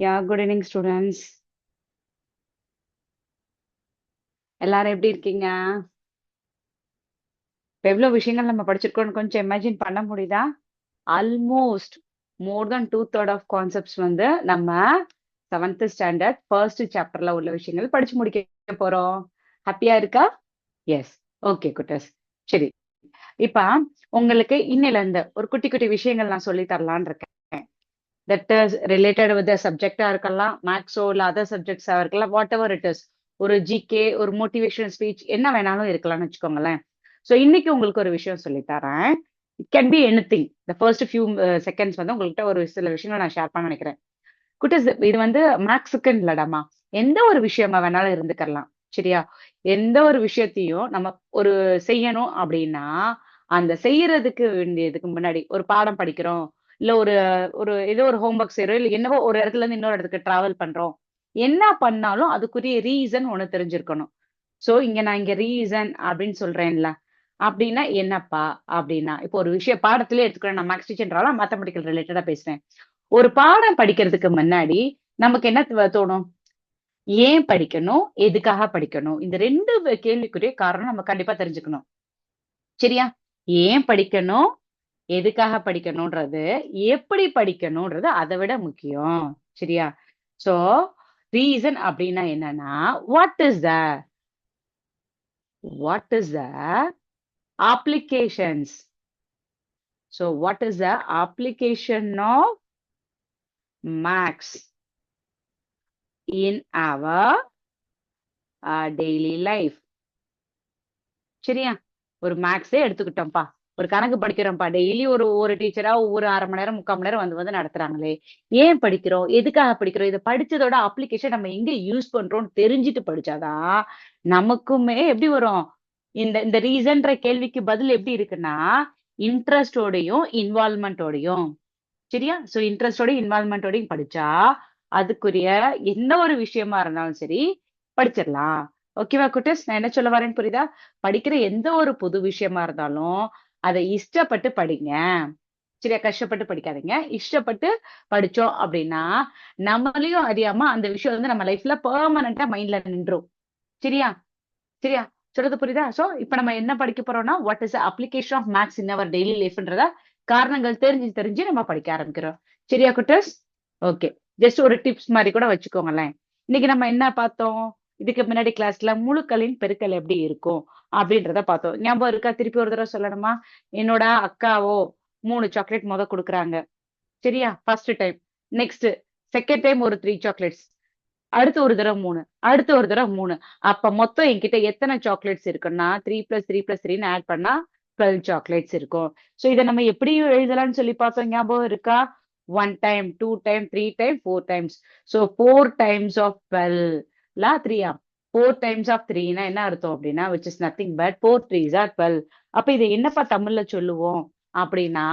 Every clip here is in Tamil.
Good evening students. எல்லாரும் எப்படி இருக்கீங்க? இப்ப எவ்வளவு விஷயங்கள் நம்ம படிச்சிருக்கோம்னு கொஞ்சம் இமேஜின் பண்ண முடியுதா? Almost more than 2/3 of concepts வந்து நம்ம 7th ஸ்டாண்டர்ட் ஃபர்ஸ்ட் சாப்டர்ல உள்ள விஷயங்கள் படிச்சு முடிக்க போறோம். ஹாப்பியா இருக்கா? எஸ். ஓகே குட்டஸ். சரி. இப்ப உங்களுக்கு இன்னையில இருந்து ஒரு குட்டி குட்டி விஷயங்கள் நான் சொல்லி தரலான்னு இருக்கேன். தட் இஸ் ரிலேட்டட் வித் சப்ஜெக்டா இருக்கலாம், மேக்ஸோ இல்ல அதர் சப்ஜெக்ட்ஸா இருக்கலாம், வாட் எவர் இட் இஸ். ஒரு ஜிகே, ஒரு மோட்டிவேஷனல் ஸ்பீச் என்ன வேணாலும் இருக்கலாம்னு வச்சுக்கோங்களேன். ஸோ இன்னைக்கு உங்களுக்கு ஒரு விஷயம் சொல்லி தரேன். It can be anything. The first few seconds வந்து உங்கள்கிட்ட ஒரு சில விஷயங்கள் நான் ஷேர் பண்ண நினைக்கிறேன். குட்டீஸ், இது வந்து மேக்ஸுக்குன்னு இல்லடாமா, எந்த ஒரு விஷயமா வேணாலும் இருந்துக்கலாம். சரியா? எந்த ஒரு விஷயத்தையும் நம்ம ஒரு செய்யணும் அப்படின்னா, அந்த செய்யறதுக்கு வேண்டியதுக்கு முன்னாடி ஒரு பாடம் படிக்கிறோம், இல்ல ஒரு ஒரு ஏதோ ஒரு ஹோம் ஒர்க் செய்றோம், இல்ல என்னவோ ஒரு இடத்துல இருந்து இன்னொரு இடத்துக்கு டிராவல் பண்றோம். என்ன பண்ணாலும் அதுக்குரிய ரீசன் ஒண்ணு தெரிஞ்சிருக்கணும். சோ இங்க ரீசன் அப்படின்னு சொல்றேன்ல. அப்படின்னா என்னப்பா? அப்படின்னா இப்போ ஒரு விஷயம் பாடத்திலே எடுத்துக்கிறேன். நான் மேக்ஸ் டீச்சர்ன்றதால மேத்தமெட்டிக்கல் ரிலேட்டடா பேசுறேன். ஒரு பாடம் படிக்கிறதுக்கு முன்னாடி நமக்கு என்ன தோணும்? ஏன் படிக்கணும்? எதுக்காக படிக்கணும்? இந்த 2 கேள்விக்குரிய காரணம் நம்ம கண்டிப்பா தெரிஞ்சுக்கணும். சரியா? ஏன் படிக்கணும்? எதுக்காக படிக்கணும்ன்றது, எப்படி படிக்கணும்ன்றது அத விட முக்கியம். சரியா? சோ, ரீசன் அப்டின்னா என்னன்னா, what is the applications. So, what is the application of maths in our daily life? சரியா? ஒரு மேக்ஸே எடுத்துக்கிட்டோம்ப்பா. ஒரு கணக்கு படிக்கிறோம்ப்பா. டெய்லி ஒரு ஒரு டீச்சரா ஒவ்வொரு 1/2 மணி நேரம், 3/4 மணி நேரம் வந்து நடத்துறாங்களே. ஏன் படிக்கிறோம்? எதுக்காக படிக்கிறோம்? இத படிச்சதோட அப்ளிகேஷன் நம்ம எங்க யூஸ் பண்றோம்னு தெரிஞ்சுட்டு படிச்சாதான், நமக்குமே எப்படி வரும்? இந்த இந்த ரீசன்ற கேள்விக்கு பதில் எப்படி இருக்குன்னா, இன்ட்ரெஸ்ட்டோடையும், இன்வால்வ்மென்ட்டோடையும். சரியா? சோ இன்ட்ரெஸ்ட்டோடயும், இன்வால்வ்மென்ட்டோடையும் படிச்சா, அதுக்குரிய எந்த ஒரு விஷயமா இருந்தாலும் சரி, படிச்சிடலாம். ஓகேவா குட்டீஸ்? நான் என்ன சொல்ல வரேன்னு புரியுதா? படிக்கிற எந்த ஒரு புது விஷயமா இருந்தாலும், அத இஷ்டப்பட்டு படிங்க. சரியா? கஷ்டப்பட்டு படிக்காதீங்க. இஷ்டப்பட்டு படிச்சோம் அப்படின்னா, நம்மளையும் அறியாம அந்த விஷயம் வந்து நம்ம லைஃப்ல பெர்மனன்ட்டா மைண்ட்ல நின்றும். சரியா? சரியா? சொல்றது புரியுதா? சோ, இப்ப நம்ம என்ன படிக்க போறோம்னா, what is the application of maths in our daily லைஃப்ன்றத காரணங்கள் தெரிஞ்சு தெரிஞ்சு நம்ம படிக்க ஆரம்பிக்கிறோம். சரியா குட்டீஸ்? ஓகே. ஜஸ்ட் ஒரு டிப்ஸ் மாரி கூட வச்சுக்கோங்களேன். இன்னைக்கு நம்ம என்ன பார்த்தோம்? இதுக்கு முன்னாடி கிளாஸ்ல முழுக்களின் பெருக்கல் எப்படி இருக்கும்? அப்படின்றத பார்த்தோம். ஞாபகம் இருக்கா? திருப்பி ஒரு தடவ சொல்லணுமா? என்னோட அக்காவோ 3 சாக்லேட் குடுக்குறாங்க. சரியா? First time. Next second time ஒரு 3 சாக்லேட்ஸ். அடுத்து ஒரு தடவ 3. அடுத்து ஒரு தடவ 3. அப்ப மொத்தம் என்கிட்ட எத்தன சாக்லேட்ஸ் இருக்குன்னா, 3+3+3ன்னு ஆட் பண்ணா 12 சாக்லேட்ஸ் இருக்கும். சோ இத நம்ம எப்படி எழுதலாம்னு சொல்லி பார்த்தோம், ஞாபகம் இருக்கா? 1 time, 2 time, 3 time, 4 times. So 4 times of 12 லா 3யா? 4 டைம்ஸ் ஆஃப் 3ன்னா என்ன அர்த்தம் அப்படின்னா, which is nothing but 4 3s are 12. அப்ப இத என்னப்பா தமிழ்ல சொல்லுவோம்? அப்படின்னா,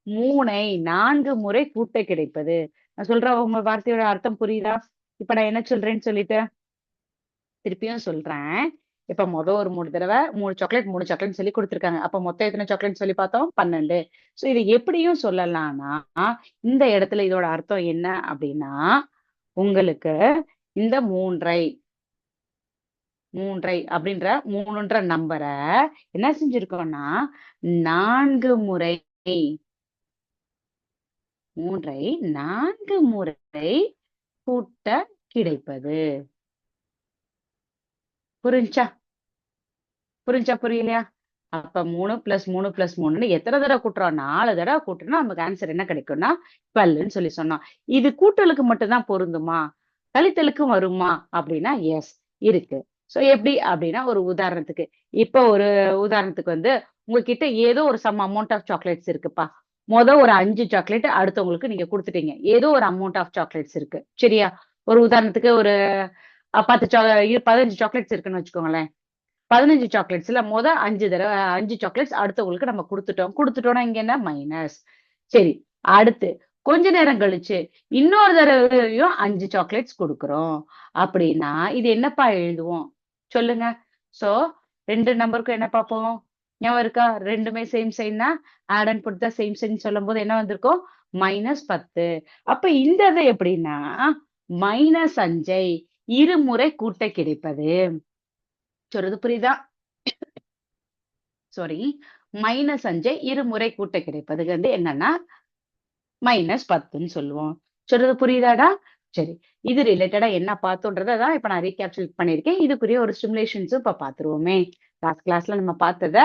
3ஐ 4 முறை கூட்ட கிடைப்பது. நான் சொல்ற உங்க வார்த்தையோட அர்த்தம் புரியுதா? இப்ப நான் என்ன சொல்றேன்னு சொல்லிட்டு திருப்பியும் சொல்றேன். இப்ப ஒரு 3 தடவ 3 சாக்லேட் 3 சாக்லேட்ன்னு சொல்லி குடுத்துருக்காங்க. அப்ப மொத்தம் எத்தன சாக்லேட்ன்னு சொல்லி பார்த்தோம்? 12. சோ இத எப்படியும் சொல்லலாம்னா, இந்த இடத்துல இதோட அர்த்தம் என்ன அப்படின்னா, உங்களுக்கு இந்த 3 அப்படின்ற 3ன்ற நம்பர என்ன செஞ்சிருக்கோம்னா, 4 முறை 3ஐ 4 முறை கூட்ட கிடைப்பது. புரிஞ்சா? புரிஞ்சா? புரியலையா? அப்ப 3 + 3 + 3ன்னு எத்தன தடவ கூட்டுறோம்? 4 தடவ கூட்டுனா நமக்கு ஆன்சர் என்ன கிடைக்கும்னா, 12ன்னு சொல்லி சொன்னோம். இது கூட்டலுக்கு மட்டும் தான் பொருந்துமா? கழித்தலுக்கும் வருமா? அப்படின்னா, எஸ் இருக்கு. சோ எப்படி அப்படின்னா, ஒரு உதாரணத்துக்கு, இப்ப ஒரு உதாரணத்துக்கு வந்து, உங்ககிட்ட ஏதோ ஒரு சம் அமௌண்ட் ஆஃப் சாக்லேட்ஸ் இருக்குப்பா. ஒரு 5 சாக்லேட் அடுத்தவங்களுக்கு நீங்க குடுத்துட்டீங்க. ஏதோ ஒரு அமௌண்ட் ஆஃப் சாக்லேட்ஸ் இருக்கு. சரியா? ஒரு உதாரணத்துக்கு ஒரு 10 15 சாக்லேட்ஸ் இருக்குன்னு வச்சுக்கோங்களேன். 15 சாக்லேட்ஸ்ல 5 தடவ 5 சாக்லேட்ஸ் அடுத்தவங்களுக்கு நம்ம குடுத்துட்டோம். குடுத்துட்டோம்னா இங்க என்ன? மைனஸ். சரி. அடுத்து கொஞ்ச நேரம் கழிச்சு இன்னொரு தடவையும் 5 சாக்லேட்ஸ் குடுக்குறோம். அப்படின்னா, இது என்னப்பா எழுதுவோம்? சொல்லுங்க. சோ 2 நம்பருக்கும் என்ன பார்ப்போம்? ஞாபகம் இருக்கா? 2மே சேம் சைன்னா, add and put the same sign சொல்லும்போது என்ன வந்திருக்கும்? -10. அப்ப இந்த இது எப்படின்னா, -5 இருமுறை கூட்ட கிடைப்பது. சொல்றது புரியுதா? சாரி, -5 இருமுறை கூட்ட கிடைப்பது வந்து என்னன்னா -10ன்னு சொல்லுவோம். சொல்றது புரியுதாடா? சரி. இது ரிலேட்டடா என்ன பார்த்தோன்றத தான் இப்ப நான் ரீகேப்சுலேட் பண்ணியிருக்கேன். இதுக்குரிய ஒரு ஸ்டிமுலேஷன்ஸும் இப்ப பார்த்துருவோமே. லாஸ்ட் கிளாஸ்ல நம்ம பார்த்தத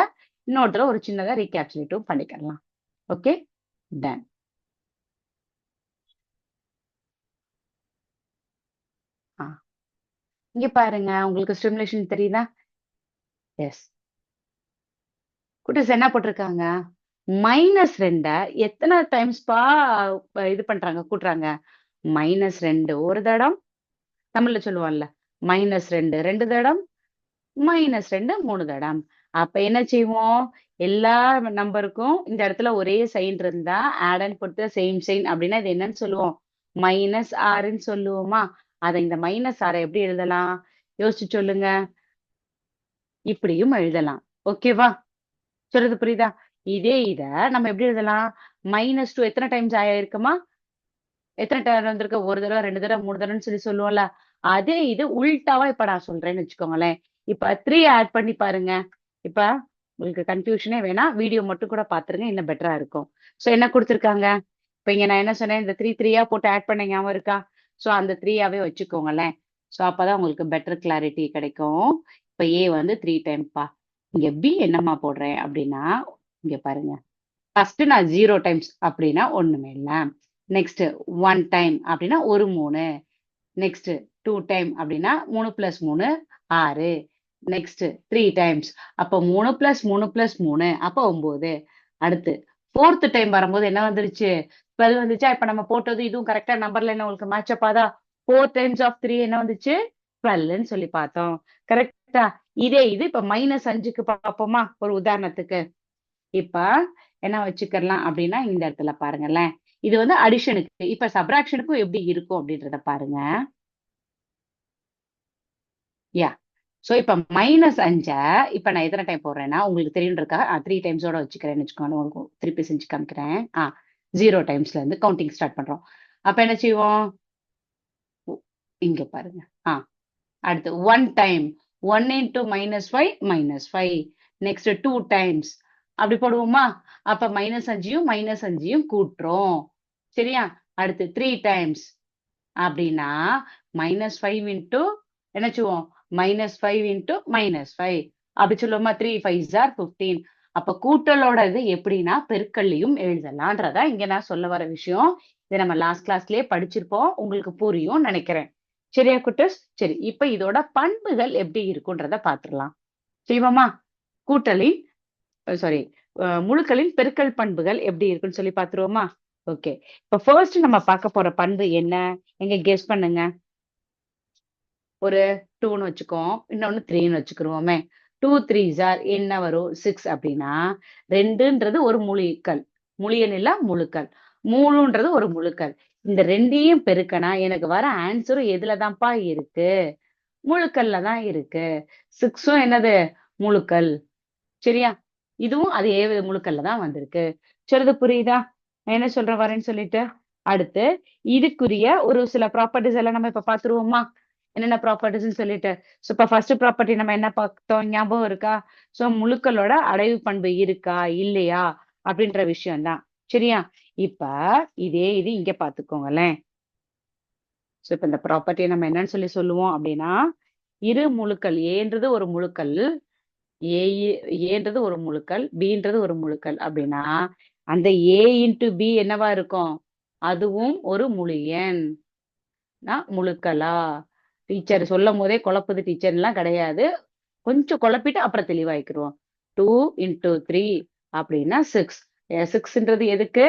இன்னொரு தடவ ஒரு சின்னதா ரீகேப்சுலேட்டும் பண்ணிக்கலாம். ஓகே? டன். ஆ. இங்க பாருங்க. உங்களுக்கு ஸ்டிமுலேஷன் தெரியுதா? எஸ். குட்டீஸ் என்ன போட்டிருக்காங்க? -2 எத்தன டைம்ஸ்ப்பா இது பண்றாங்க, கூட்டுறாங்க? -2 ஒரு தடம். தமிழ்ல சொல்லுவோம்ல. -2 2 தடம். -2 3 தடம். அப்ப என்ன செய்வோம்? எல்லா நம்பருக்கும் இந்த இடத்துல ஒரே சைன் இருந்தா, add and put the same sign அப்படின்னா இது என்னன்னு சொல்லுவோம்? -6ன்னு சொல்லுவோமா? அத இந்த -6 எப்படி எழுதலாம்? யோசிச்சு சொல்லுங்க. இப்படியும் எழுதலாம். ஓகேவா? சொல்றது புரியுதா? இதே இத நம்ம எப்படி எழுதலாம்? -2 எத்தன டைம்ஸ் ஆயிருக்குமா? எத்தன தடவ வந்திருக்கு? 1 தடவ, 2 தடவ, 3 தடவன்னு சொல்லி சொல்லுவோம்ல. அதே இது உல்டாவா இப்ப நான் சொல்றேன்னு வச்சுக்கோங்களேன். இப்ப 3 ஆட் பண்ணி பாருங்க. இப்ப உங்களுக்கு கன்ஃப்யூஷனே வேணாம். வீடியோ மட்டும் கூட பாத்துருங்க. இன்னும் பெட்டரா இருக்கும். சோ என்ன குடுத்துருக்காங்க? இப்ப இங்க நான் என்ன சொன்னேன்? இந்த 3 3யா போட்டு ஆட் பண்ண ஞாபகம் இருக்கா? சோ அந்த 3யாவே வச்சுக்கோங்களேன். சோ அப்பதான் உங்களுக்கு பெட்டர் கிளாரிட்டி கிடைக்கும். இப்ப A வந்து 3 டைம்ப்பா. இங்க B என்னம்மா போடுறேன் அப்படின்னா, இங்க பாருங்க. ஃபர்ஸ்ட் நான் 0 டைம்ஸ் அப்படின்னா ஒண்ணுமே இல்ல. நெக்ஸ்ட் 1 டைம் அப்படின்னா ஒரு 3. நெக்ஸ்ட் 2 டைம் அப்படின்னா 3 + 3 6. Next 3 times. அப்போ 3 + 3 + 3 அப்போ 9. அடுத்து 4த் டைம் வரும்போது என்ன வந்துருச்சு? 12 வந்துச்சா? இப்ப நம்ம போட்டது இதுவும் கரெக்ட்டா நம்பர்ல என்ன உங்களுக்கு மேட்ச் அப் ஆதா? 4 டைம்ஸ் ஆஃப் 3 என்ன வந்துச்சு? 12ன்னு சொல்லி பார்த்தோம். கரெக்ட்டா? இதே இது இப்ப -5க்கு பார்ப்போமா? ஒரு உதாரணத்துக்கு. இப்ப என்ன வச்சுக்கலாம் அப்படின்னா, இந்த இடத்துல பாருங்களேன். இது வந்து அடிஷனுக்கு. இப்ப சப்ட்ராக்ஷனுக்கும் எப்படி இருக்கும் அப்படின்றத பாருங்க. யாஹ்! சோ இப்ப -5 இப்ப நான் எத்தன டைம் போடுறேன்னா, உங்களுக்கு தெரியுன்றதுக்காக 3 டைம்ஸோட வச்சுக்கிறேன்னு வச்சுக்கோங்க. உங்களுக்கு திருப்பி செஞ்சு காமிக்கிறேன். 0 டைம்ஸ்ல இருந்து கவுண்டிங் ஸ்டார்ட் பண்றோம். அப்ப என்ன செய்வோம்? ஒ இங்க பாருங்க. ஆ அடுத்து 1 டைம். 1 இன்டூ -5 -5. Next 2 times. அப்படி போடுவோமா? அப்ப -5யும் -5யும் கூட்டுறோம். சரியா? அடுத்து 3 டைம்ஸ். அப்படின்னா -5 இன்டூ என்ன சொல்லுவோம்? -5 இன்டூ -5 அப்படி சொல்லுவோமா? 3 5s ஆர் 15. அப்ப கூட்டலோட இது எப்படின்னா பெருக்கல்லையும் எழுதலான்றதா இங்க நான் சொல்ல வர விஷயம். இதை நம்ம லாஸ்ட் கிளாஸ்லயே படிச்சிருப்போம். உங்களுக்கு புரியும் நினைக்கிறேன். சரியா குட்டஸ்? சரி. இப்ப இதோட பண்புகள் எப்படி இருக்குன்றத பாத்துரலாம். செய்வோமா? கூட்டலின் சாரி முழுக்களின் பெருக்கல் பண்புகள் எப்படி இருக்குன்னு சொல்லி பாத்துருவோமா? ஓகே. இப்ப ஃபர்ஸ்ட் நம்ம பார்க்க போற பண்பு என்ன? எங்க கெஸ் பண்ணுங்க. ஒரு 2ன்னு வச்சுக்குவோம். இன்னொன்னு 3ன்னு வச்சுக்கிருவோமே. 2 3s ஆர் என்ன வரும்? 6 அப்படின்னா 2ன்றது ஒரு முழுஎண்கள். முழுஎண் இல்ல முழுக்கள். 3ன்றது ஒரு முழுக்கள். இந்த 2யும் பெருக்கனா எனக்கு வர ஆன்சரும் எதுல தான்ப்பா இருக்கு? முழுக்கள்ல தான் இருக்கு. 6ம் என்னது? முழுக்கள். சரியா? இதுவும் அதே முழுக்கள்ல தான் வந்திருக்கு. சொல்றது புரியுதா? நான் என்ன சொல்ற வரேன்னு சொல்லிட்டு. அடுத்து இதுக்குரிய ஒரு சில ப்ராப்பர்ட்டீஸ் எல்லாம் நம்ம இப்ப பார்த்துருவோமா? என்னென்ன ப்ராப்பர்ட்டீஸ்ன்னு சொல்லிட்டு. சோ இப்ப ஃபர்ஸ்ட் ப்ராப்பர்ட்டி நம்ம என்ன பார்த்தோம்? ஞாபகம் இருக்கா? சோ முழுக்களோட அடைவு பண்பு இருக்கா? இல்லையா? அப்படின்ற விஷயம் தான். சரியா? இப்ப இதே இது இங்க பார்த்துக்கோங்களேன். சோ இப்ப இந்த ப்ராப்பர்ட்டிய நம்ம என்னன்னு சொல்லி சொல்லுவோம் அப்படின்னா, இரு முழுக்கள் ஏன்றது ஒரு முழுக்கள், ஏ ஏன்றது ஒரு முழுக்கள், பீன்றது ஒரு முழுக்கள் அப்படின்னா, அந்த ஏ இன்டு பி என்னவா இருக்கும்? அதுவும் ஒரு முழு எண். முழுக்களா? டீச்சர் சொல்லும்போதே குழப்புது டீச்சர்லாம் கிடையாது. கொஞ்சம் குழப்பிட்டு அப்புறம் தெளிவாக்கிருவோம். 2 இன்டு 3 அப்படின்னா 6. 6ன்றது எதுக்கு?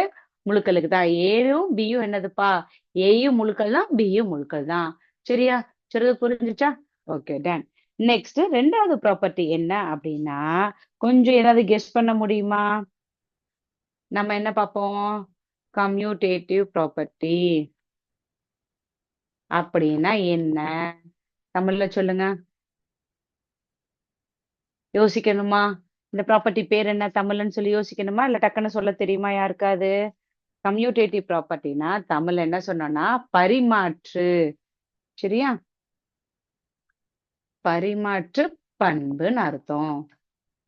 முழுக்களுக்கு தான். ஏயும் பியும் என்னதுப்பா? ஏயும் முழுக்கள் தான், பியும் முழுக்கள் தான். சரியா? சொல்றது புரிஞ்சுச்சா? Okay done. நெக்ஸ்ட் 2வது ப்ராப்பர்ட்டி என்ன அப்படின்னா, கொஞ்சம் ஏதாவது கெஸ் பண்ண முடியுமா? நம்ம என்ன பார்ப்போம்? கம்யூட்டேட்டிவ் ப்ராப்பர்ட்டி அப்படின்னா என்ன? தமிழ்ல சொல்லுங்க. யோசிக்கணுமா? இந்த ப்ராப்பர்ட்டி பேர் என்ன தமிழ்ன்னு சொல்லி யோசிக்கணுமா? இல்ல டக்குன்னு சொல்ல தெரியுமா யாருக்காவது? கம்யூட்டேட்டிவ் ப்ராப்பர்ட்டினா தமிழ்ல என்ன சொன்னோம்னா பரிமாற்று. சரியா? பரிமாற்று பண்புன்னு அர்த்தம்.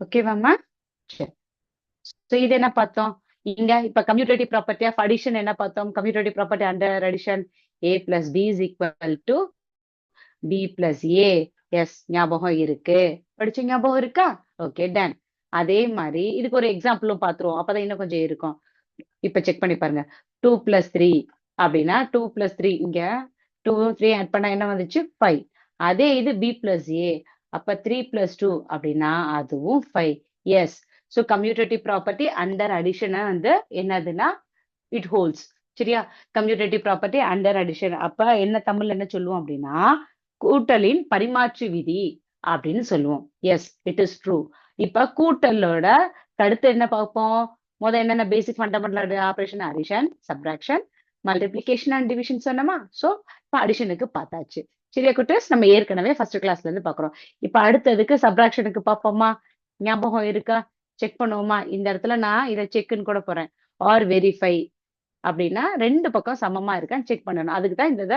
ஓகேவாம்மா? சரி. So இது என்ன பார்த்தோம்? இங்க இப்ப கம்யூட்டேட்டிவ் ப்ராப்பர்ட்டி ஆஃப் அடிஷன் என்ன பார்த்தோம்? Commutative property under addition a plus b is equal to b plus a. Yes, ஞாபகம் இருக்கு. படிச்ச ஞாபகம் இருக்கா? Okay, done. அதே மாதிரி இதுக்கு ஒரு எக்ஸாம்பிளும் பார்த்துருவோம். அப்பதான் இன்னும் கொஞ்சம் இருக்கும். இப்ப செக் பண்ணி பாருங்க. 2 plus 3 அப்படின்னா 2 plus 3 இங்க 2 3 ஆட் பண்ணா என்ன வந்துச்சு? 5. அதே இது b plus a. அப்ப 3 plus 2 அப்படின்னா அதுவும் 5. Yes. So commutative property under addition வந்து என்னதுன்னா இட் ஹோல்ட்ஸ். சரியா? Commutative property under addition. அப்ப என்ன தமிழ்ல என்ன சொல்லுவோம் அப்படின்னா கூட்டலின் பரிமாற்று விதி அப்படின்னு சொல்லுவோம். Yes, it is true. இப்ப கூட்டலோட அடுத்து என்ன பார்ப்போம்? என்னென்ன basic fundamental operation? Addition, subtraction, multiplication and division சொன்னோமா? சோ இப்ப அடிஷனுக்கு பார்த்தாச்சு. சரியா குட்டஸ்? நம்ம ஏற்கனவே ஃபர்ஸ்ட் கிளாஸ்ல இருந்து பாக்குறோம். இப்ப அடுத்ததுக்கு சப்ராக்ஷனுக்கு பார்ப்போமா? ஞாபகம் இருக்கா? செக் பண்ணுவோமா? இந்த இடத்துல நான் இதை செக்னு கூட போறேன். ஆர் வெரிஃபை அப்படின்னா 2 பக்கம் சமமா இருக்கான்னு செக் பண்ணணும். அதுக்கு தான் இந்த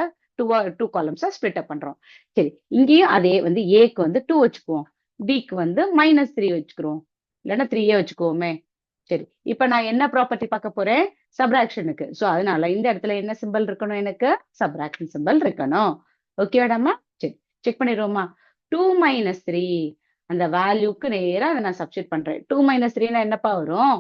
டூ காலம்ஸா ஸ்பிளிட் அப் பண்றோம். சரி, இங்கேயும் அதே வந்து ஏக்கு வந்து 2 வச்சுக்குவோம், பிக்கு வந்து -3 வச்சுக்கிறோம், இல்லைன்னா 3ஏ வச்சுக்குவோமே. சரி, இப்ப நான் என்ன ப்ராப்பர்ட்டி பார்க்க போறேன்? சப்ராக்ஷனுக்கு. சோ அதனால இந்த இடத்துல என்ன சிம்பிள் இருக்கணும்? எனக்கு சப்ராக்ஷன் சிம்பிள் இருக்கணும். ஓகேடாமா? சரி, செக் பண்ணிடுவோமா? 2 - 3 அந்த வேல்யூக்கு நேரா அதை நான் சப்ஸ்டிட் பண்றேன். 2 - 3னா என்னப்பா வரும்?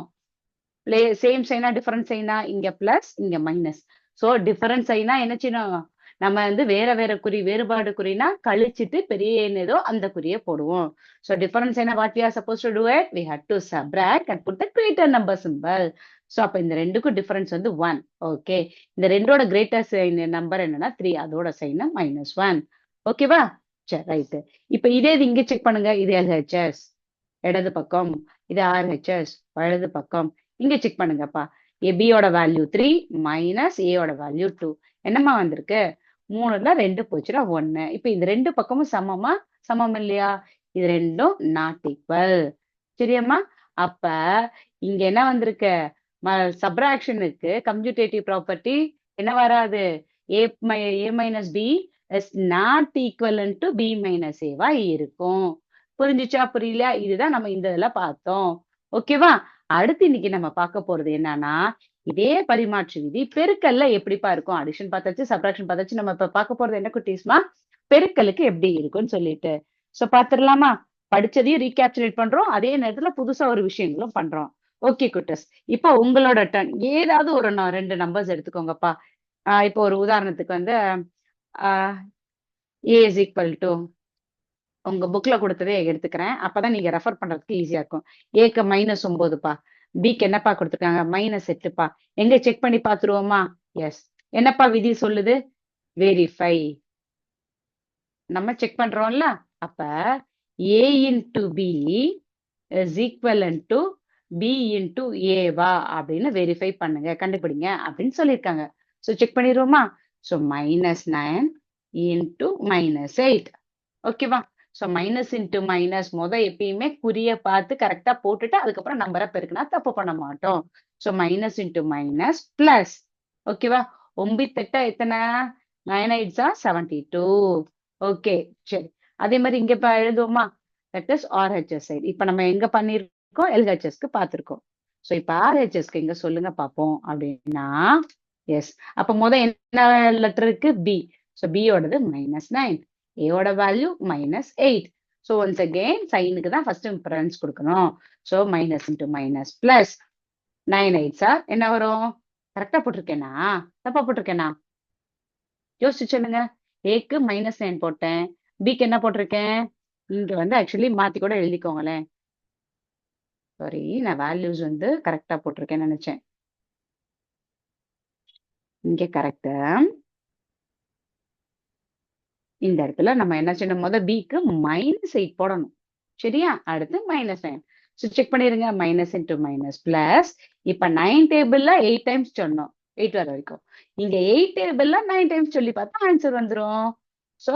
Same China difference China? இங்க பிளஸ் இங்க மைனஸ். சோ டிஃபரன்ஸ் சைனா என்ன செய்யணும்? நம்ம வந்து வேற வேற குறி, வேறுபாடு குறினா கழிச்சிட்டு பெரிய எண் ஏதோ அந்த குறியை போடுவோம். So difference China what we are supposed to do it? We had to subtract and put the greater number symbol. So அப்ப இந்த ரெண்டுக்கும் டிஃபரன்ஸ் வந்து 1. ஓகே, இந்த ரெண்டோட கிரேட்டர் நம்பர் என்னன்னா 3. அதோட சைன் -1. ஓகேவா? சரி, ரைட். இப்ப இதே இது இங்க செக் பண்ணுங்க. இது LHS இடது பக்கம், இது RHS வலது பக்கம். இங்க செக் பண்ணுங்கப்பா. பியோட வேல்யூ 3 மைனஸ் ஏயோட வேல்யூ 2. என்னம்மா வந்திருக்கு? 3ல 2 போச்சுன்னா 1. இப்ப இந்த ரெண்டு பக்கமும் சமமா? சமம் இல்லையா? இது ரெண்டும் நாட் ஈக்குவல். சரியாம்மா? அப்ப இங்க என்ன வந்திருக்கு? சப்ராக்ஷனுக்கு கம்யூட்டேட்டிவ் ப்ராப்பர்ட்டி என்ன வராது? a minus B is not equivalent to B minus ஏவா இருக்கும். புரிஞ்சுச்சா புரியல? இதுதான் நம்ம இந்த இதுல பார்த்தோம். ஓகேவா? அடுத்து இன்னைக்கு நம்ம பார்க்க போறது என்னன்னா இதே பரிமாற்று விதி பெருக்கல்ல எப்படிப்பா இருக்கும்? அடிஷன் பார்த்தாச்சு, சப்ராக்ஷன் பார்த்தாச்சு. நம்ம இப்ப பார்க்க போறது என்ன குட்டீஸ்மா? பெருக்கலுக்கு எப்படி இருக்கும்னு சொல்லிட்டு. சோ பாத்துடலாமா? படிச்சதையும் ரீகேப்சுலேட் பண்றோம், அதே நேரத்துல புதுசா ஒரு விஷயங்களும் பண்றோம். ஓகே குட்டஸ், இப்போ உங்களோட டர்ன். ஏதாவது ஒரு 2 நம்பர்ஸ் எடுத்துக்கோங்கப்பா. இப்போ ஒரு உதாரணத்துக்கு வந்து ஏ இஸ் ஈக்குவல் டு உங்க புக்ல கொடுத்ததே எடுத்துக்கிறேன். அப்பதான் நீங்க ரெஃபர் பண்றதுக்கு ஈஸியா இருக்கும். ஏக்கு -9பா, பிக்கு என்னப்பா கொடுத்துருக்காங்க? -8பா. எங்க செக் பண்ணி பாத்துருவோமா? எஸ். என்னப்பா விதி சொல்லுது? வெரிஃபை. நம்ம செக் பண்றோம்ல. அப்ப A into B is equivalent to B into ஏவா அப்படின்னு வெரிஃபை பண்ணுங்க, கண்டுபிடிங்க அப்படின்னு சொல்லியிருக்காங்க. ஸோ செக் பண்ணிடுவோமா? So -9 into -8. ஓகேவா? ஸோ மைனஸ் இன்டு மைனஸ் எப்பயுமே குறிய பார்த்து கரெக்டா போட்டுட்டு அதுக்கப்புறம் நம்பரை பெருக்குனா தப்பு பண்ண மாட்டோம். So minus into minus plus. ஓகேவா? 9 எத்தனை? 9 8s are 72. ஓகே, சரி. அதே மாதிரி இங்க இப்ப எழுதுவோமா? That is RHS side. இப்ப நம்ம எங்க பண்ணிருக்கோம்? எல்ஹெச்எஸ்க்கு பார்த்திருக்கோம். ஸோ இப்ப ஆர்ஹெச்எஸ்க்கு எங்க சொல்லுங்க பார்ப்போம் அப்படின்னா, எஸ். அப்ப என்ன லெட்டர் இருக்கு? பி. ஸோ பியோடது -9, ஏயோட வேல்யூ -8. ஸோ ஒன்ஸ் அகெயின் சைனுக்கு தான் ஃபர்ஸ்ட் இம்பார்ட்டன்ஸ் கொடுக்கணும். So minus into minus plus 9 8s என்ன வரும்? கரெக்டா போட்டிருக்கேனா தப்பா போட்டிருக்கேனா? யோசிச்சு சொல்லுங்க. ஏக்கு -9 போட்டேன், பிக்கு என்ன போட்டிருக்கேன்? இங்க வந்து ஆக்சுவலி மாத்தி கூட எழுதிக்கோங்களேன். சாரி, நான் வேல்யூஸ் வந்து கரெக்டா போட்டிருக்கேன்னு நினைச்சேன். இங்க கரெக்ட். இந்த இடத்துல நம்ம என்ன செய்யணும்? பிக்கு -8 போடணும். சரியா? அடுத்து -9. ஸோ செக் பண்ணிருங்க. Minus into minus plus. இப்ப 9 டேபிள்ல 8 டைம்ஸ் சொன்னோம், 8 வர வரைக்கும். இங்க 8 டேபிள்ல 9 டைம்ஸ் சொல்லி பார்த்தா ஆன்சர் வந்துரும். ஸோ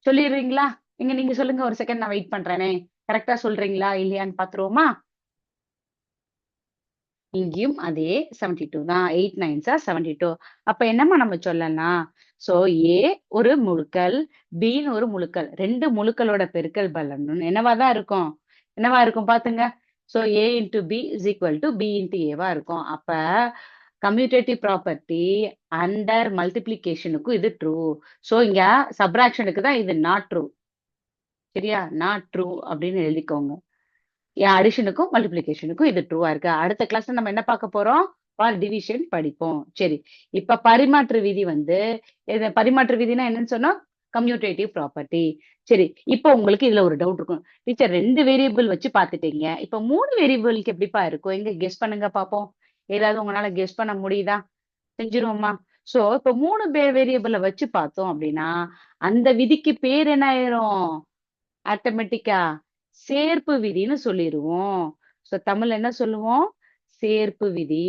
சொல்லிடுறீங்களா? இங்க நீங்க சொல்லுங்க, ஒரு செகண்ட் நான் வெயிட் பண்றேனே. கரெக்டா சொல்றீங்களா இல்லையான்னு பாத்துருவோமா? இங்கேயும் அதே 72 தான். 8 9s 72. அப்ப என்னம்மா நம்ம சொல்லலாம்? சோ ஏ ஒரு முழுக்கள், பின்னு ஒரு முழுக்கள். 2 முழுக்களோட பெருக்கல் பலன் என்னவா தான் இருக்கும்? என்னவா இருக்கும் பாத்துங்க. So A into B is equal to B into ஏவா இருக்கும். அப்ப கம்யூட்டேட்டிவ் ப்ராப்பர்ட்டி அண்டர் மல்டிப்ளிகேஷனுக்கும் இது ட்ரூ. சோ இங்க சப்ராக்ஷனுக்கு தான் இது நாட் ட்ரூ. சரியா? நாட் ட்ரூ அப்படின்னு எழுதிக்கோங்க. அடிஷனுக்கும் மல்டிப்ளிகேஷனுக்கும் இது ட்ரூவா இருக்கு. அடுத்த கிளாஸ்ல நம்ம என்ன பார்க்க போறோம்? ஃபார் டிவிஷன் படிப்போம். சரி. இப்ப பரிமாற்று விதி வந்து பரிமாற்று விதினா என்னன்னு சொன்னோம்? Commutative property. சரி. இப்ப உங்களுக்கு இதுல ஒரு டவுட் இருக்கும். டீச்சர் 2 வேரியபிள் வச்சு பார்த்துட்டீங்க. இப்ப 3 வேரியபிளுக்கு எப்படிப்பா இருக்கும்? எங்க கெஸ் பண்ணுங்க பாப்போம். ஏதாவது உங்களால கெஸ் பண்ண முடியுதா? செஞ்சிருவோமா? சோ இப்ப 3 வேரியபிள வச்சு பார்த்தோம் அப்படின்னா, அந்த விதிக்கு பேர் என்ன ஆயிரும்? ஆட்டோமேட்டிக்கா சேர்ப்பு விதின்னு சொல்லிருவோம். சோ தமிழ்ல என்ன சொல்லுவோம்? சேர்ப்பு விதி.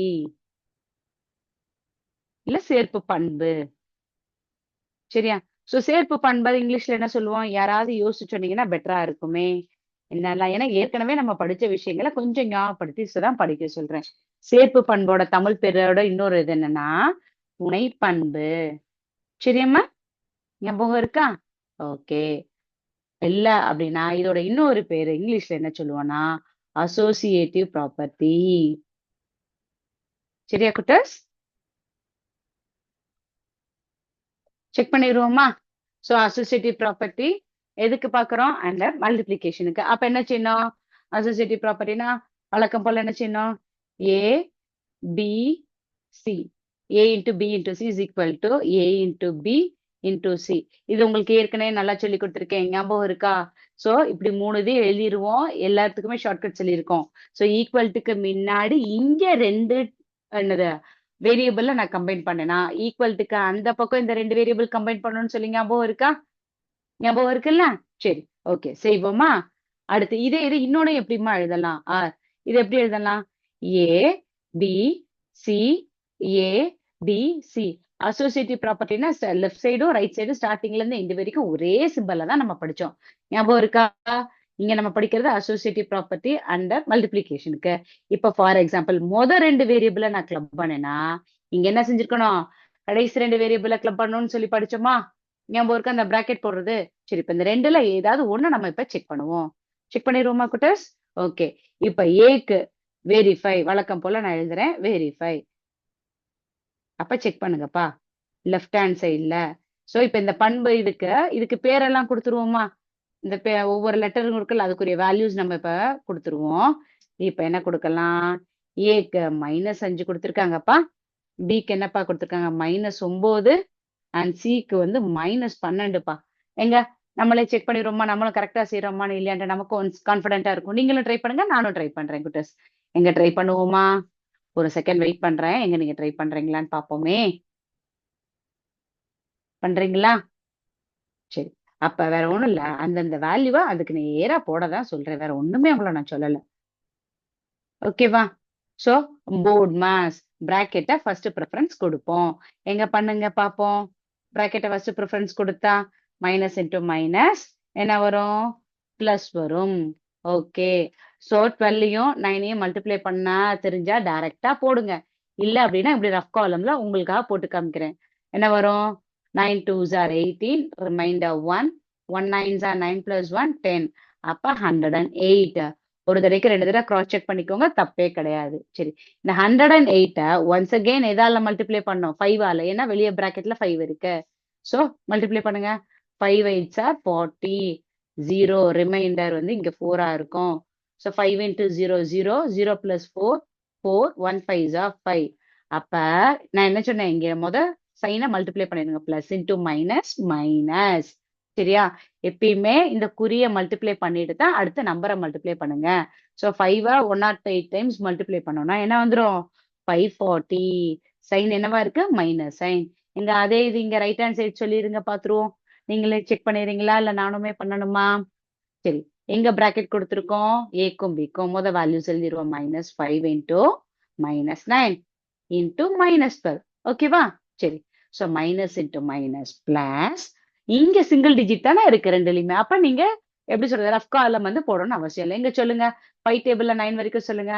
இல்ல சேர்ப்பு பண்பு. சரியா? சோ சேர்ப்பு பண்பு இங்கிலீஷ்ல என்ன சொல்லுவோம்? யாராவது யோசிச்சு சொன்னீங்கன்னா பெட்டரா இருக்குமே. என்னலாம் ஏன்னா ஏற்கனவே நம்ம படிச்ச விஷயங்கள கொஞ்சம் ஞாபகப்படுத்தி தான் படிக்க சொல்றேன். சேர்ப்பு பண்போட தமிழ் பேரோட இன்னொரு இது என்னன்னா, துணை பண்பு. சரியாம்மா? ஞாபகம் இருக்கா? ஓகே. இல்ல அப்படின்னா இதோட இன்னொரு பேரு இங்கிலீஷ்ல என்ன சொல்லுவோம்னா அசோசியேட்டிவ் ப்ராப்பர்ட்டி. சரியா குட்டஸ்? செக் பண்ணிடுவோமா? சோ அசோசியேட்டிவ் ப்ராப்பர்ட்டி எதுக்கு பாக்குறோம்? அண்ட் மல்டிப்ளிகேஷனுக்கு. அப்ப என்ன செய்யணும்? அசோசியேட்டிவ் ப்ராப்பர்ட்டினா வழக்கம் போல என்ன செய்யணும்? A B C. A into B into C is equal to A into B into C. இது உங்களுக்கு ஏற்கனவே நல்லா சொல்லி கொடுத்துருக்கேன். ஞாபகம் இருக்கா? சோ இப்படி 3 இதையும் எழுதிருவோம். எல்லாத்துக்குமே ஷார்ட்கட் சொல்லியிருக்கோம். சோ ஈக்குவல்ட்டுக்கு முன்னாடி இங்க 2 என்னது வேரியபிள்ல நான் கம்பைன் பண்ணேனா ஈக்குவல்ட்டுக்கு அந்த பக்கம் இந்த 2 வேரியபிள் கம்பைன் பண்ணணும்னு சொல்லி ஞாபகம் இருக்கா? ஞாபகம் இருக்குல்ல? சரி. ஓகே. செய்வோமா? அடுத்து இதே இது இன்னொன்னு எப்படிம்மா எழுதலாம்? இது எப்படி எழுதலாம்? A B C A B C. Associative ப்ராப்பர்ட்டினா லெஃப்ட் சைடும் ரைட் சைடும் ஸ்டார்டிங்ல இருந்து இந்த வரைக்கும் ஒரே சிம்பல்ல தான் நம்ம படிச்சோம். ஞாபகம் இருக்கா? இங்க நம்ம படிக்கிறது அசோசியேட்டிவ் ப்ராப்பர்ட்டி அண்டர் மல்டிப்ளிகேஷனுக்கு. இப்ப ஃபார் எக்ஸாம்பிள் 2 வேரியபிள நான் கிளப் பண்ணேன்னா, இங்க என்ன செஞ்சிருக்கணும்? கடைசி 2 வேரியபிள கிளப் பண்ணணும்னு சொல்லி படிச்சோமா? ஞாபகம் இருக்கா அந்த பிராக்கெட் போடுறது? சரி, இப்ப இந்த 2ல ஏதாவது ஒண்ணு நம்ம இப்ப செக் பண்ணுவோம். செக் பண்ணிருவோமா குட்டஸ்? ஓகே. இப்ப ஏக்கு வெரிஃபை வழக்கம் போல நான் எழுதுறேன். வெரிஃபை. அப்ப செக் பண்ணுங்கப்பா. லெஃப்ட் ஹேண்ட் சைடுல. சோ இப்ப இந்த பண்பு இதுக்கு பேரெல்லாம் கொடுத்துருவோமா? இந்த ஒவ்வொரு லெட்டரும் இருக்குல்ல அதுக்குரிய வேல்யூஸ் நம்ம இப்ப கொடுத்துருவோம். இப்ப என்ன கொடுக்கலாம்? ஏக்கு -5 கொடுத்துருக்காங்கப்பா. பிக்கு என்னப்பா கொடுத்துருக்காங்க? -9 அண்ட் சிக்கு வந்து -12பா. எங்க நம்மளே செக் பண்ணிடுவோமா? நம்மளும் கரெக்டா செய்யறோமான்னு இல்லையான்ட்டு நமக்கும் கான்பிடென்டா இருக்கும். நீங்களும் ட்ரை பண்ணுங்க, நானும் ட்ரை பண்றேன் குட்டஸ். எங்க ட்ரை பண்ணுவோமா? ஒரு செகண்ட் வெயிட் பண்றேன். எங்க நீங்க ட்ரை பண்றீங்களான்னு பாப்போமே. பண்றீங்களா? சரி. அப்ப வேற ஒண்ணும் இல்ல. அந்தந்த வேல்யூவ அதுக்கு நேரா போடதான் சொல்றேன். வேற ஒண்ணுமே உங்கள நான் சொல்லல. ஓகேவா? சோ போர்ட் மாஸ் பிராக்கெட்ட ஃபர்ஸ்ட் ப்ரிஃபரன்ஸ் கொடுப்போம். எங்க பண்ணுங்க பாப்போம். பிராக்கெட்ட ஃபர்ஸ்ட் ப்ரிஃபரன்ஸ் கொடுத்தா மைனஸ் இன்டு மைனஸ் என்ன வரும்? பிளஸ் வரும். ஓகே. சோ 12யும் 9யும் மல்டிப்ளை பண்ணா தெரிஞ்சா டைரக்டா போடுங்க. இல்ல அப்படின்னா இப்படி ரஃப் காலம்ல உங்களுக்காக போட்டு காமிக்கிறேன். என்ன வரும்? 9 2s are 18, remainder 1, 1 9s are 9 plus 1 10. அப்ப 108. ஒரு தடவைக்கு 2 தடவை கிராஸ் செக் பண்ணிக்கோங்க, தப்பே கிடையாது. சரி. இந்த 108 ஒன்ஸ் அகெயின் எதால மல்டிப்ளை பண்ணோம்? 5ஆல. ஏன்னா வெளியே பிராக்கெட்ல 5 இருக்கு. சோ மல்டிப்ளை பண்ணுங்க. 5 8s are 40. 0 ரிமைண்டர் வந்து இங்க 4ஆ இருக்கும். So 5 into 0 0 0 plus 4 4 1 5s are 5. அப்ப நான் என்ன சொன்னேன்? இங்க சைனை மல்டிப்ளை பண்ணிடுங்க. Plus into minus minus. சரியா? எப்பயுமே இந்த குறிய மல்டிப்ளை பண்ணிட்டு தான் அடுத்த நம்பரை மல்டிப்ளை பண்ணுங்க. சோ 5 108 டைம்ஸ் மல்டிப்ளை பண்ணோம்னா என்ன வந்துரும்? 540. சைன் என்னவா இருக்கு? Minus sign. இங்க அதே இது இங்க ரைட் ஹேண்ட் சைடு சொல்லிருங்க பாத்துருவோம். நீங்களே செக் பண்ணிடுறீங்களா இல்ல நானுமே பண்ணணுமா? சரி. எங்க பிராக்கெட் கொடுத்துருக்கோம்? ஏக்கும் பிக்கும் வேல்யூஸ் எழுதிருவோம். -5 into -9 into -12. ஓகேவா? சரி. So minus into minus plus. இங்க சிங்கிள் டிஜிட் தானே இருக்கு ரெண்டுலயுமே. அப்ப நீங்க எப்படி சொல்றது? ரஃப் காலம் வந்து போடணும்னு அவசியம் இல்லை. எங்க சொல்லுங்க. 5 டேபிள்ல 9 வரைக்கும் சொல்லுங்க.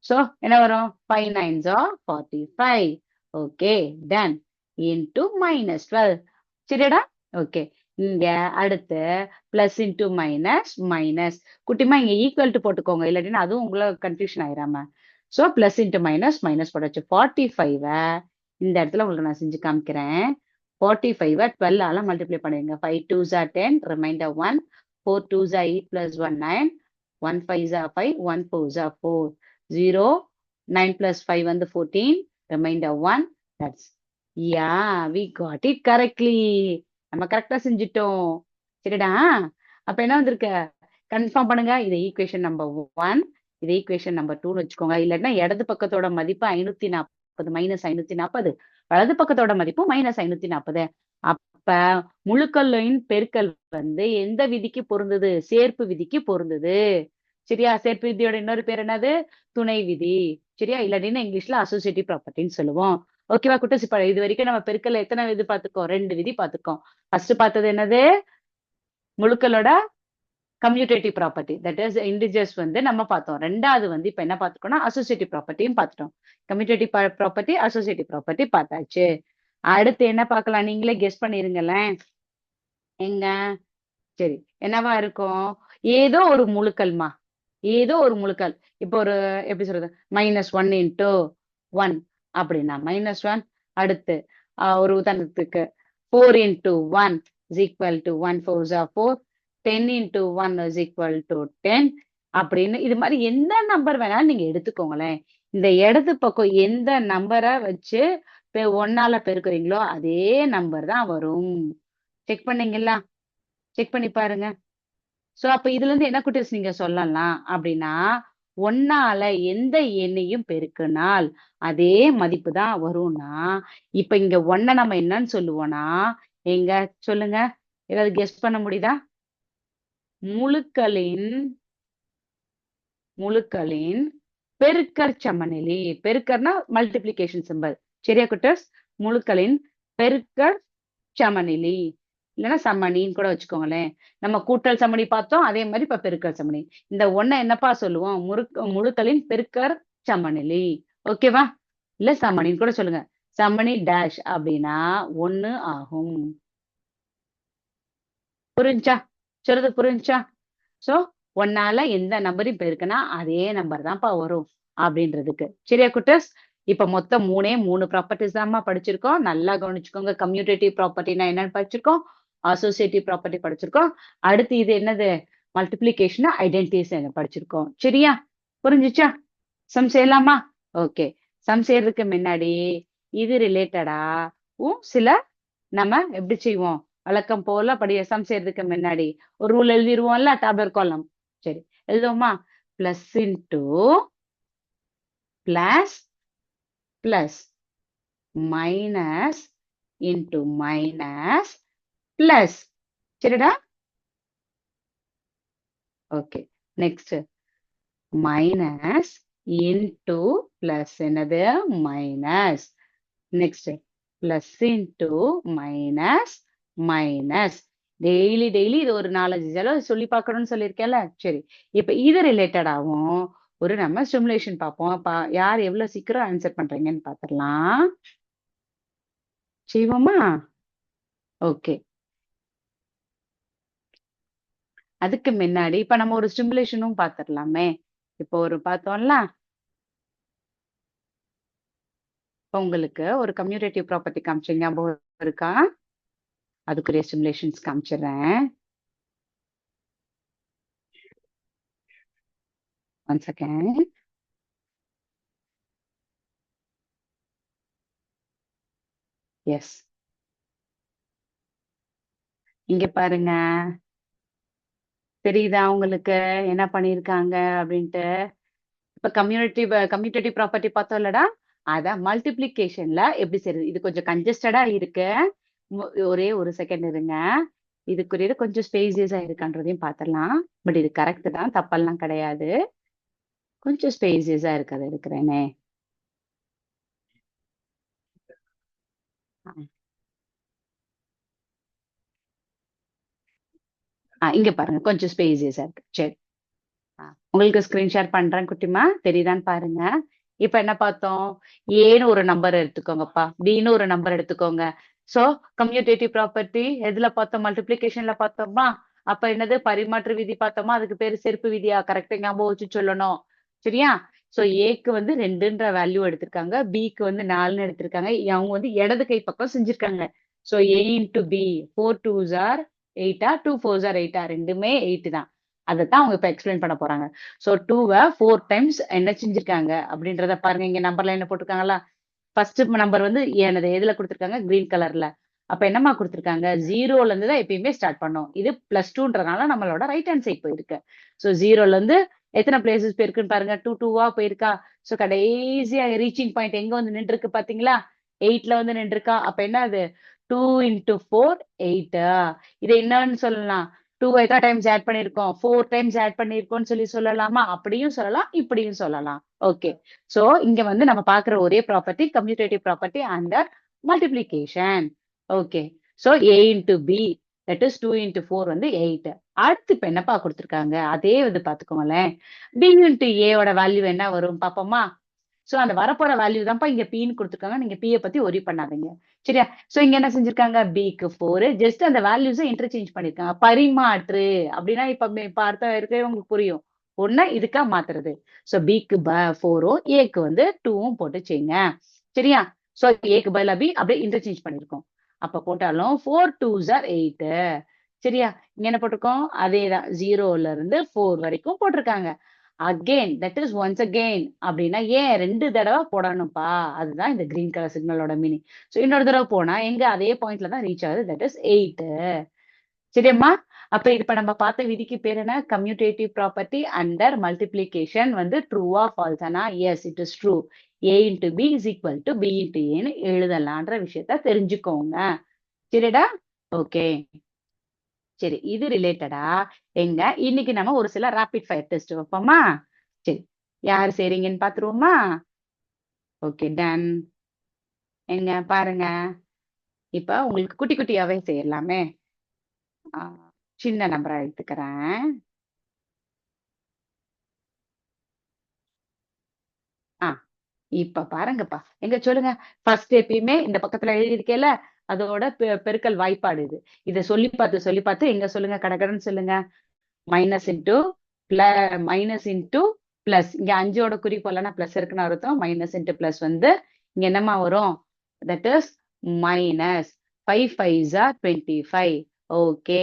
சோ என்ன வரும் 5 9s are 45. Okay done into -12 சரிடா. ஓகே இங்க அடுத்து பிளஸ் இன்டு மைனஸ் மைனஸ் குட்டிமா இங்க ஈக்குவல் டு போட்டுக்கோங்க, இல்லாட்டினா அதுவும் உங்களை கன்ஃபியூஷன் ஆயிராம. So plus into minus minus போட்டாச்சு. 45 இந்த இடத்துல உங்களுக்கு நான் செஞ்சு காமிக்கிறேன். 45 12 ஆல மல்டிப்ளை பண்ணிருங்க. 5 2s are 10, reminder 1, 4 2s are 8 plus 1 9, 1 5s are 5, 1 4s are 4, 0, 9 plus 5 வந்து 14, remainder 1, that's, yeah, we got it correctly. நம்ம கரெக்டா செஞ்சிட்டோம். சரிடா. அப்ப என்ன வந்திருக்கு கன்ஃபார்ம் பண்ணுங்க. இது ஈக்குவேஷன் நம்பர் 1, இது ஈக்குவேஷன் நம்பர் 2 வச்சுக்கோங்க. இல்லைன்னா இடது பக்கத்தோட மதிப்பு 540 மைனஸ் 540, வலது பக்கத்தோட மதிப்பு மைனஸ் 540. அப்ப முழுக்கல்லின் பெருக்கல் வந்து எந்த விதிக்கு பொருந்தது? சேர்ப்பு விதிக்கு பொருந்தது. சரியா? சேர்ப்பு விதியோட இன்னொரு பேர் என்னது? துணை விதி. சரியா? இல்லாட்டின்னா இங்கிலீஷ்ல அசோசியேட்டிவ் ப்ராப்பர்ட்டின்னு சொல்லுவோம். ஓகேவா குட்டஸ்? இப்ப இது வரைக்கும் நம்ம பெருக்கல்ல எத்தனை விதி பார்த்துக்கோம்? 2 விதி பார்த்துக்கோம். ஃபர்ஸ்ட் பார்த்தது என்னது? முழுக்களோட commutative property, that is integers வந்து நம்ம பார்த்தோம். ரெண்டாவது வந்து இப்ப என்ன பார்த்துக்கோம்னா அசோசியேட்டிவ் ப்ராப்பர்ட்டியும் பார்த்துட்டோம். கம்யூட்டேட்டிவ் ப்ராப்பர்ட்டி, அசோசியேட்டிவ் ப்ராப்பர்ட்டி பார்த்தாச்சு. அடுத்து என்ன பார்க்கலாம்? நீங்களே கெஸ் பண்ணிருங்களேன். எங்க சரி என்னவா இருக்கும்? ஏதோ ஒரு முழுக்கல்மா, ஏதோ ஒரு முழுக்கல். இப்போ ஒரு எப்படி சொல்றது, -1 இன்டூ 1 அப்படின்னா -1. அடுத்து ஒரு உதாரணத்துக்கு 4 into 1 is equal to 1 4s are 4, 10 into 1 is equal to 10 அப்படின்னு இது மாதிரி எந்த நம்பர் வேணாலும் நீங்க எடுத்துக்கோங்களேன். இந்த இடது பக்கம் எந்த நம்பரை வச்சு ஒன்னால பெருக்குறீங்களோ அதே நம்பர் தான் வரும். செக் பண்ணீங்களா? செக் பண்ணி பாருங்க. சோ அப்ப இதுல இருந்து என்ன குட்டீஸ் நீங்க சொல்லலாம் அப்படின்னா, ஒன்னால எந்த எண்ணையும் பெருக்கினால் அதே மதிப்பு தான் வரும்னா, இப்ப இங்க ஒன்ன நம்ம என்னன்னு சொல்லுவோம்னா, எங்க சொல்லுங்க, ஏதாவது கெஸ் பண்ண முடியுதா? முழுக்களின் முழுக்களின் பெருக்கற் சமநிலை. பெருக்கர்னா மல்டிப்ளிகேஷன் சிம்பல். சரியா குட்டர்ஸ்? முழுக்களின் பெருக்கற் சமநிலை, இல்லைன்னா சமணின்னு கூட வச்சுக்கோங்களேன். நம்ம கூட்டல் சமணி பார்த்தோம், அதே மாதிரி இப்ப பெருக்கல் சமணி. இந்த ஒண்ண என்னப்பா சொல்லுவோம்? முழுக்களின் பெருக்கற் சமநிலை. ஓகேவா? இல்ல சமணின்னு கூட சொல்லுங்க. சமணி டேஷ் அப்படின்னா 1 ஆகும். புரிஞ்சா? சொல்றது புரிஞ்சா? சோ ஒன்னால எந்த நம்பரையும் பெருக்குனா அதே நம்பர் தான்ப்பா வரும் அப்படின்றதுக்கு. சரியா குட்டர்ஸ்? இப்ப மொத்தம் 3 ப்ராப்பர்ட்டிஸ் தான்மா படிச்சிருக்கோம். நல்லா கவனிச்சுக்கோங்க. கம்யூட்டேட்டிவ் ப்ராப்பர்ட்டினா என்னன்னு படிச்சிருக்கோம், அசோசியேட்டிவ் ப்ராப்பர்ட்டி படிச்சிருக்கோம். அடுத்து இது என்னது? மல்டிப்ளிகேஷன் ஐடென்டிஸ் படிச்சிருக்கோம். சரியா? புரிஞ்சுச்சா? சம் செய்யலாமா? ஓகே. சம் செய்யறதுக்கு முன்னாடி இது ரிலேட்டடா சில நம்ம எப்படி செய்வோம்? வழக்கம் போல சம் செய்யறதுக்கு முன்னாடி ஒரு ரூல் எழுதிருவோம்ல, டேபர் காலம். சரி எழுதுவோமா? Plus into plus plus minus into minus plus. சரிடா? Okay. Next minus into plus என்னது? Minus. Next plus into minus minus. Daily daily இது ஒரு 4 5 தடவை சொல்லி பார்க்கணும்னு சொல்லியிருக்கேன்ல. சரி இப்ப இது ரிலேட்டடாகவும் ஒரு நம்ம ஸ்டிமுலேஷன் பார்ப்போம். யார் எவ்வளவு சீக்கிரம் ஆன்சர் பண்றீங்கன்னு பாத்திரலாம். செய்வோமா? ஓகே. அதுக்கு முன்னாடி இப்ப நம்ம ஒரு ஸ்டிமுலேஷனும் பாத்துடலாமே. இப்போ ஒரு பார்த்தோம்ல, இப்ப உங்களுக்கு ஒரு கம்யூட்டேட்டிவ் ப்ராப்பர்ட்டி காமிச்சேன், ஞாபகம் இருக்கா? அதுக்குரிய ஸ்டிமுலேஷன்ஸ் காமிச்சிடுறேன். One second. எஸ், இங்க பாருங்க. தெரியுதா உங்களுக்கு என்ன பண்ணிருக்காங்க அப்படின்ட்டு? இப்ப கம்யூட்டேட்டிவ் ப்ராப்பர்ட்டி பார்த்தோம் இல்லடா, அத மல்டிப்ளிகேஷன்ல எப்படி செய்யுது? இது கொஞ்சம் கன்ஜஸ்டடா இருக்கு. ஒரே ஒரு செகண்ட் இருங்க. இதுக்குரிய கொஞ்சம் ஸ்பேசியஸா இருக்கான்றதையும் பார்த்துடலாம். பட் இது கரெக்ட் தான், தப்பெல்லாம் கிடையாது. கொஞ்சம் ஸ்பேசியஸா இருக்கிறது இருக்கிறேனே. இங்க பாருங்க கொஞ்சம் ஸ்பேசியஸா இருக்கு. சரி உங்களுக்கு ஸ்கிரீன் ஷேர் பண்றேன் குட்டிமா, தெரியுதான்னு பாருங்க. இப்ப என்ன பார்த்தோம்? ஏன்னு ஒரு நம்பர் எடுத்துக்கோங்கப்பா, பின்னு ஒரு நம்பர் எடுத்துக்கோங்க. சோ கம்யூட்டேட்டிவ் ப்ராப்பர்ட்டி எதுல பார்த்தோம்? மல்டிப்ளிகேஷன்ல பார்த்தோமா? அப்ப என்னது? பரிமாற்று விதி பார்த்தோமா? அதுக்கு பேரு சேர்ப்பு விதியா? கரெக்டா ஞாபகம் வச்சு சொல்லணும். சரியா? சோ ஏக்கு வந்து 2ன்ற வேல்யூ எடுத்திருக்காங்க, பிக்கு வந்து 4ன்னு எடுத்திருக்காங்க. அவங்க வந்து இடது கை பக்கம் செஞ்சிருக்காங்க. So A into B, 4 2s are 8ஆ, 2 4s are 8ஆ, ரெண்டுமே 8 தான். அதைத்தான் அவங்க இப்ப எக்ஸ்பிளைன் பண்ண போறாங்க. சோ 2வை 4 டைம்ஸ் என்ன செஞ்சிருக்காங்க அப்படின்றத பாருங்க. இங்க நம்பர்ல என்ன போட்டிருக்காங்களா? ஃபர்ஸ்ட் நம்பர் வந்து எனது எதுல கொடுத்திருக்காங்க? கிரீன் கலர்ல. அப்ப என்னமா கொடுத்திருக்காங்க? 0ல இருந்து தான் எப்பயுமே ஸ்டார்ட் பண்ணோம். இது +2ன்றனால நம்மளோட ரைட் ஹேண்ட் சைட் போயிருக்கு. சோ 0ல இருந்து எத்தனை பிளேசஸ் போயிருக்குன்னு பாருங்க. 2 2வா போயிருக்கா? சோ கடைசியா ரீச்சிங் பாயிண்ட் எங்க வந்து நின்று இருக்கு பாத்தீங்களா? 8ல வந்து நின்று இருக்கா? அப்ப என்ன அது? 2 into 4 8. இதை என்னன்னு சொல்லலாம்? 2 எத்தனை டைம்ஸ் ஆட் பண்ணிருக்கோம்? 4 டைம்ஸ் ஆட் பண்ணிருக்கோம்னு சொல்லி சொல்லலாமா? அப்படியும் சொல்லலாம், இப்படியும் சொல்லலாம். ஓகே. சோ இங்க வந்து நம்ம பாக்குற ஒரே property commutative property under multiplication. Okay. So a into b that is 2 into 4 வந்து 8. அடுத்து இப்ப என்னப்பா கொடுத்திருக்காங்க? அதே வந்து பாத்துக்கோங்களேன். b into a ஓட வேல்யூ என்ன வரும் பாப்போமா? சோ அந்த வரப்போற வேல்யூ தான்ப்பா இங்க pன்னு கொடுத்திருக்காங்க. நீங்க p பத்தி ஒரி பண்ணாதீங்க. சரியா? சோ இங்க என்ன செஞ்சிருக்காங்க? bக்கு 4 ஜஸ்ட் அந்த வேல்யூஸை இன்டர்சேஞ்ச் பண்ணிருக்காங்க. பரிமாற்று அப்படின்னா இப்ப அர்த்தம் இருக்கவே உங்களுக்கு புரியும். ஒண்ணு இதுக்கா மாத்துறது. சோ பிக்கு 4ம் ஏக்கு வந்து 2வும் போட்டு செய்யுங்க. சரியா? சோ ஏக்கு பதிலா பி அப்படியே இன்டர்சேஞ்ச் பண்ணிருக்கோம். அப்ப போட்டாலும் 4 2s are 8. சரியா? இங்க என்ன போட்டிருக்கோம்? அதேதான் 0ல இருந்து 4 வரைக்கும் போட்டிருக்காங்க. Again that is once again அப்படின்னா ஏன் 2 தடவை போடணும்ப்பா. அதுதான் இந்த கிரீன் கலர் சிக்னலோட மீனிங். சோ இன்னொரு தடவை போனா எங்க அதே பாயிண்ட்ல தான் ரீச் ஆகுது. That is 8. சரியாம்மா? அப்ப இப்ப நம்ம பார்த்த விதிக்கு பேர் என்ன? கம்யூட்டேட்டிவ் ப்ராப்பர்ட்டி அண்டர் மல்டிப்ளிகேஷன் வந்து ட்ரூவா ஃபால்ஸானா? Yes it is true. a into b is equal to b into aன்னு எழுதலான்ற விஷயத்த தெரிஞ்சுக்கோங்க. சரிடா? ஓகே. சரி இது ரிலேட்டடா எங்க இன்னைக்கு நம்ம ஒரு சில ராபிட் ஃபயர் டெஸ்ட் வைப்போமா? சரி யார் செய்றீங்கன்னு பாத்துருவோமா? Okay done. எங்க பாருங்க. இப்ப உங்களுக்கு குட்டி குட்டியாவே செய்யலாமே. சின்ன நம்பரா எடுத்துக்கிறேன். இப்ப பாருங்கப்பா. எங்க சொல்லுங்க. ஃபர்ஸ்ட் எப்பயுமே இந்த பக்கத்துல எழுதியிருக்கேல்ல, அதோட பெருக்கல் வாய்ப்பாடு இது. இத சொல்லி பார்த்து எங்க சொல்லுங்க கடகடன்னு சொல்லுங்க. Minus into minus into plus. இங்க 5ஓட குறி போலன்னா பிளஸ் இருக்குன்னு அர்த்தம். மைனஸ் இன்டு பிளஸ் வந்து இங்க என்னமா வரும்? That is minus 5 5s are 25. Okay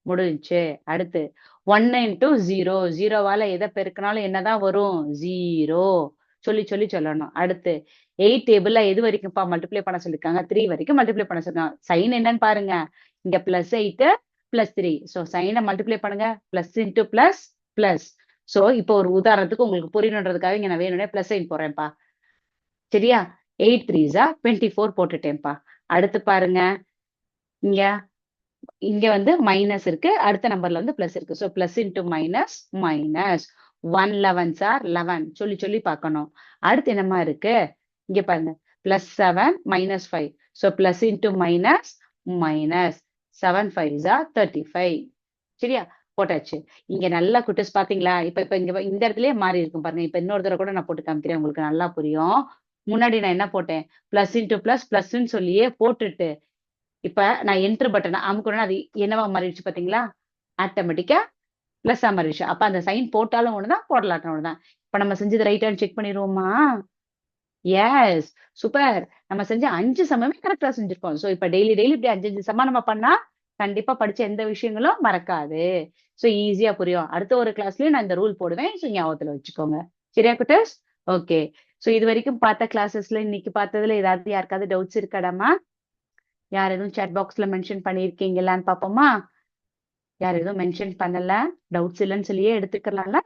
முடிஞ்சுச்சு. அடுத்து 1 இன்டு 0. 0வால எதை பெருக்கினாலும் என்னதான் வரும்? 0. சொல்லணும். அடுத்து 8 டேபிள்ல எது வரைக்கும்ப்பா மல்டிப்ளை பண்ண சொல்லிருக்காங்க? 3 வரைக்கும் மல்டிப்ளை பண்ண சொல்லிருக்காங்க. சைன் என்னன்னு பாருங்க. இங்க +8 +3. சோ சைனை மல்டிப்ளை பண்ணுங்க. Plus into plus plus. So இப்போ ஒரு உதாரணத்துக்கு உங்களுக்கு புரியணுன்றதுக்காக இங்க நான் வேணும்னே பிளஸ் சைன் போடுறேன்ப்பா. சரியா? 8 3s are 24 போட்டுட்டேன்ப்பா. அடுத்து பாருங்க. இங்க இங்க வந்து மைனஸ் இருக்கு. அடுத்த நம்பர்ல வந்து பிளஸ் இருக்கு. So plus into minus minus. 1 11s are 11. சொல்லி பார்க்கணும். அடுத்து என்னமா இருக்கு? இங்க பாருங்க. +7 -5. So plus into minus minus. 7 5s are 35. சரியா? போட்டாச்சு. இங்க நல்லா குட்டீஸ் பாத்தீங்களா? இப்ப இங்க இந்த இடத்துலயே மாறி இருக்கும் பாருங்க. இப்ப இன்னொரு தடவை கூட நான் போட்டு காமிக்கிறேன். உங்களுக்கு நல்லா புரியும். முன்னாடி நான் என்ன போட்டேன்? பிளஸ் இன்டு பிளஸ் பிளஸ்ன்னு சொல்லியே போட்டுட்டு இப்ப நான் என்டர் பட்டனை அமுக்கணும்னா அது என்னவா மாறிடுச்சு பாத்தீங்களா? ஆட்டோமேட்டிக்கா பிளஸ்ஸா மாறிடுச்சு. அப்ப அந்த சைன் போட்டாலும் ஒண்ணுதான், போடலாட்டும் ஒண்ணுதான். இப்ப நம்ம செஞ்சது ரைட்டான்னு செக் பண்ணிடுவோமா? Yes super. நம்ம செஞ்ச 5 சமமே கரெக்டா செஞ்சிருக்கோம். சோ இப்ப டெய்லி இப்படி 5 சமம் நம்ம பண்ணா கண்டிப்பா படிச்ச எந்த விஷயங்களும் மறக்காது. சோ ஈஸியா புரியும். அடுத்த ஒரு கிளாஸ்லயும் நான் இந்த ரூல் போடுவேன். சோ ஞாபகத்துல வச்சுக்கோங்க. சரியா குட்டீஸ்? ஓகே. சோ இது வரைக்கும் பார்த்த கிளாஸஸ்ல இன்னைக்கு பார்த்ததுல ஏதாவது யாருக்காவது டவுட்ஸ் இருக்காடாமா? யார் எதுவும் சாட் பாக்ஸ்ல மென்ஷன் பண்ணிருக்கீங்களான்னு பாப்போமா? யார் எதுவும் மென்ஷன் பண்ணல, டவுட்ஸ் இல்லைன்னு சொல்லியே எடுத்துக்கலாம்ல?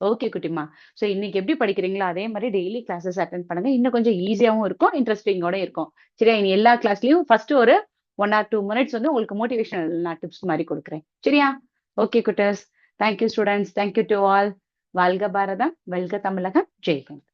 ஓகே குட்டிமா. சோ இன்னைக்கு எப்படி படிக்கிறீங்களோ அதே மாதிரி டெய்லி கிளாஸஸ் அட்டென்ட் பண்ணுங்க. இன்னும் கொஞ்சம் ஈஸியாவும் இருக்கும், இன்ட்ரெஸ்டிங்கோட இருக்கும். சரியா? இனி எல்லா கிளாஸ்லயும் ஃபர்ஸ்ட் ஒரு 1 or 2 மினிட்ஸ் வந்து உங்களுக்கு மோட்டிவேஷனல் நான் டிப்ஸ் மாதிரி கொடுக்குறேன். சரியா? ஓகே குட்டர்ஸ். Thank you students. Thank you to all. வாழ்க பாரதம், வெல்க தமிழகம், ஜெய் ஹிந்த்.